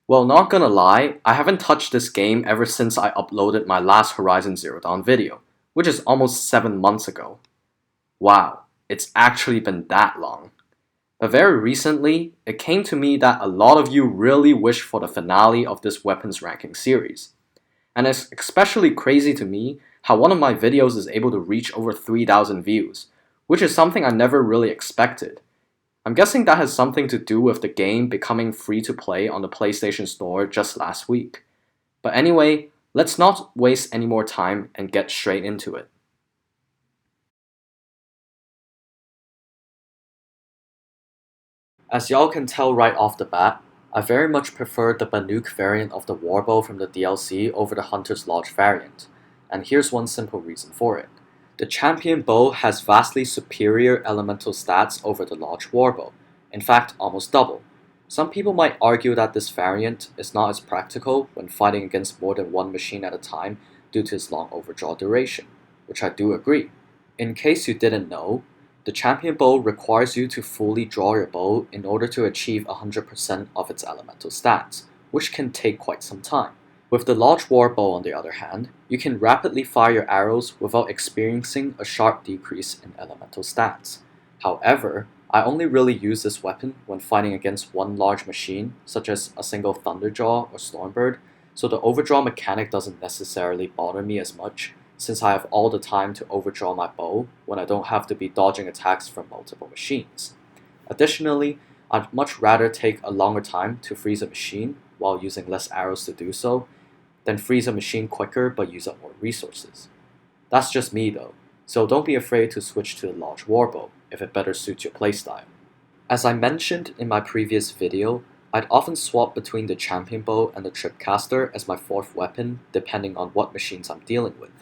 Well, not gonna lie, I haven't touched this game ever since I uploaded my last Horizon Zero Dawn video, which is almost 7 months ago. Wow, it's actually been that long. But very recently, it came to me that a lot of you really wish for the finale of this weapons ranking series. And it's especially crazy to me how one of my videos is able to reach over 3,000 views, which is something I never really expected. I'm guessing that has something to do with the game becoming free to play on the PlayStation Store just last week. But anyway, let's not waste any more time and get straight into it. As y'all can tell right off the bat, I very much prefer the Banuk variant of the Warbow from the DLC over the Hunter's Lodge variant, and here's one simple reason for it. The Champion Bow has vastly superior elemental stats over the Lodge Warbow, in fact almost double. Some people might argue that this variant is not as practical when fighting against more than one machine at a time due to its long overdraw duration, which I do agree. In case you didn't know, the Champion Bow requires you to fully draw your bow in order to achieve 100% of its elemental stats, which can take quite some time. With the Lodge Warbow on the other hand, you can rapidly fire your arrows without experiencing a sharp decrease in elemental stats. However, I only really use this weapon when fighting against one large machine, such as a single Thunderjaw or Stormbird, so the overdraw mechanic doesn't necessarily bother me as much, since I have all the time to overdraw my bow when I don't have to be dodging attacks from multiple machines. Additionally, I'd much rather take a longer time to freeze a machine while using less arrows to do so, than freeze a machine quicker but use up more resources. That's just me though, so don't be afraid to switch to the Lodge Warbow if it better suits your playstyle. As I mentioned in my previous video, I'd often swap between the Champion Bow and the Tripcaster as my fourth weapon depending on what machines I'm dealing with.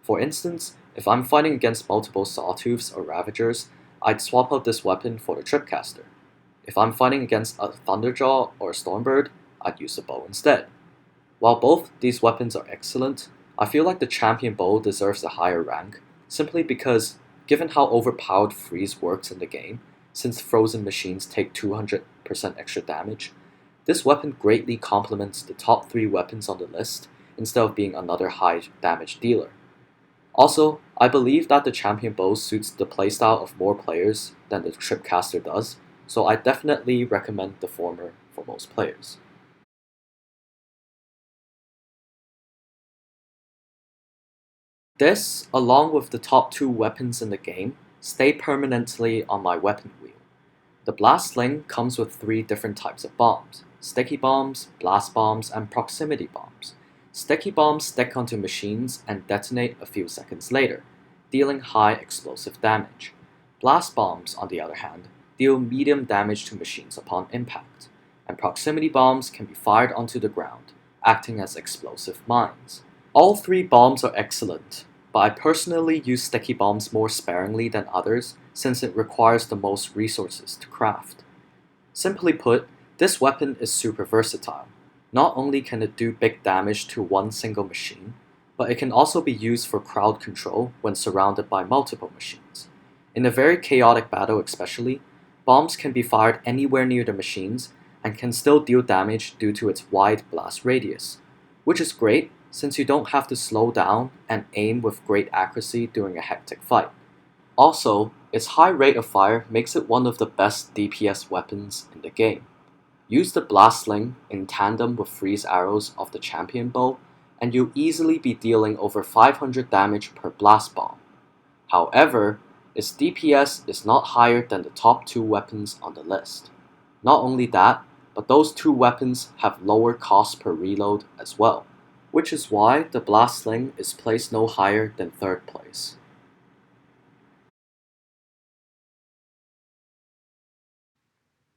For instance, if I'm fighting against multiple Sawtooths or Ravagers, I'd swap out this weapon for the Tripcaster. If I'm fighting against a Thunderjaw or a Stormbird, I'd use the bow instead. While both these weapons are excellent, I feel like the Champion Bow deserves a higher rank, simply because, given how overpowered Freeze works in the game, since frozen machines take 200% extra damage, this weapon greatly complements the top 3 weapons on the list instead of being another high damage dealer. Also, I believe that the Champion Bow suits the playstyle of more players than the Tripcaster does, so I definitely recommend the former for most players. This, along with the top 2 weapons in the game, stay permanently on my weapon wheel. The Blast Sling comes with 3 different types of bombs: Sticky Bombs, Blast Bombs, and Proximity Bombs. Sticky Bombs stick onto machines and detonate a few seconds later, dealing high explosive damage. Blast Bombs, on the other hand, deal medium damage to machines upon impact, and Proximity Bombs can be fired onto the ground, acting as explosive mines. All 3 bombs are excellent, but I personally use sticky bombs more sparingly than others since it requires the most resources to craft. Simply put, this weapon is super versatile. Not only can it do big damage to one single machine, but it can also be used for crowd control when surrounded by multiple machines. In a very chaotic battle especially, bombs can be fired anywhere near the machines and can still deal damage due to its wide blast radius, which is great since you don't have to slow down and aim with great accuracy during a hectic fight. Also, its high rate of fire makes it one of the best DPS weapons in the game. Use the Blast Sling in tandem with freeze arrows of the Champion Bow, and you'll easily be dealing over 500 damage per blast bomb. However, its DPS is not higher than the top 2 weapons on the list. Not only that, but those 2 weapons have lower cost per reload as well, which is why the Blast Sling is placed no higher than 3rd place.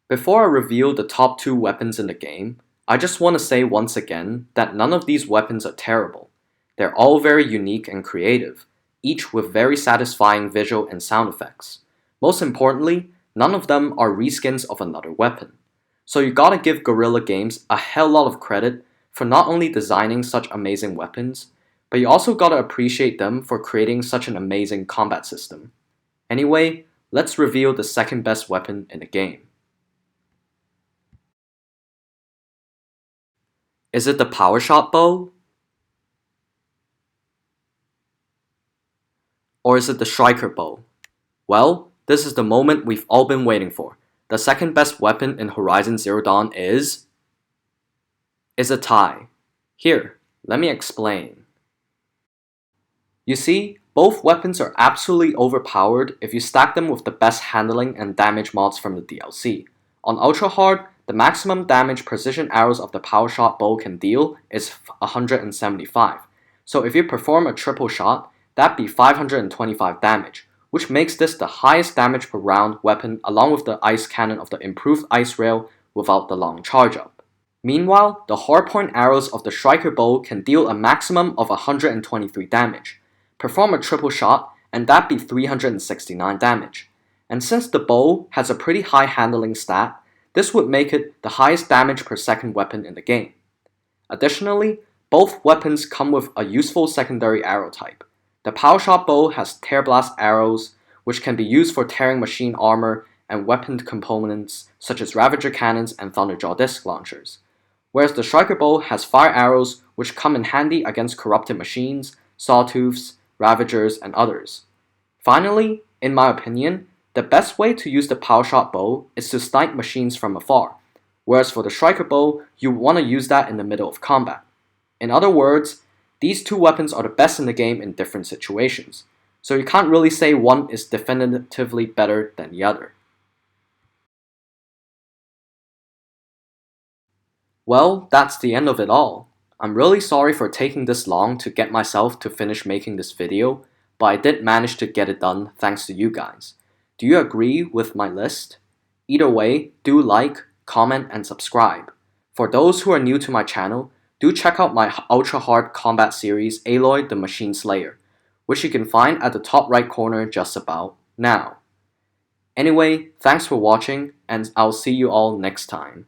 Before I reveal the top 2 weapons in the game, I just want to say once again that none of these weapons are terrible. They're all very unique and creative, each with very satisfying visual and sound effects. Most importantly, none of them are reskins of another weapon. So you gotta give Guerrilla Games a hell lot of credit for not only designing such amazing weapons, but you also gotta appreciate them for creating such an amazing combat system. Anyway, let's reveal the second best weapon in the game. Is it the power shot bow? Or is it the striker bow? Well, this is the moment we've all been waiting for. The second best weapon in Horizon Zero Dawn is a tie. Here, let me explain. You see, both weapons are absolutely overpowered if you stack them with the best handling and damage mods from the DLC. On Ultra Hard, the maximum damage precision arrows of the power shot bow can deal is 175. So if you perform a triple shot, that'd be 525 damage, which makes this the highest damage per round weapon along with the ice cannon of the improved ice rail without the long charge up. Meanwhile, the hardpoint arrows of the striker bow can deal a maximum of 123 damage. Perform a triple shot, and that'd be 369 damage. And since the bow has a pretty high handling stat, this would make it the highest damage per second weapon in the game. Additionally, both weapons come with a useful secondary arrow type. The power shot bow has tear blast arrows, which can be used for tearing machine armor and weapon components such as Ravager cannons and Thunderjaw disc launchers, whereas the striker bow has fire arrows which come in handy against corrupted machines, sawtooths, Ravagers, and others. Finally, in my opinion, the best way to use the power shot bow is to snipe machines from afar, whereas for the striker bow, you want to use that in the middle of combat. In other words, these two weapons are the best in the game in different situations, so you can't really say one is definitively better than the other. Well, that's the end of it all. I'm really sorry for taking this long to get myself to finish making this video, but I did manage to get it done thanks to you guys. Do you agree with my list? Either way, do like, comment, and subscribe. For those who are new to my channel, do check out my ultra hard combat series Aloy the Machine Slayer, which you can find at the top right corner just about now. Anyway, thanks for watching, and I'll see you all next time.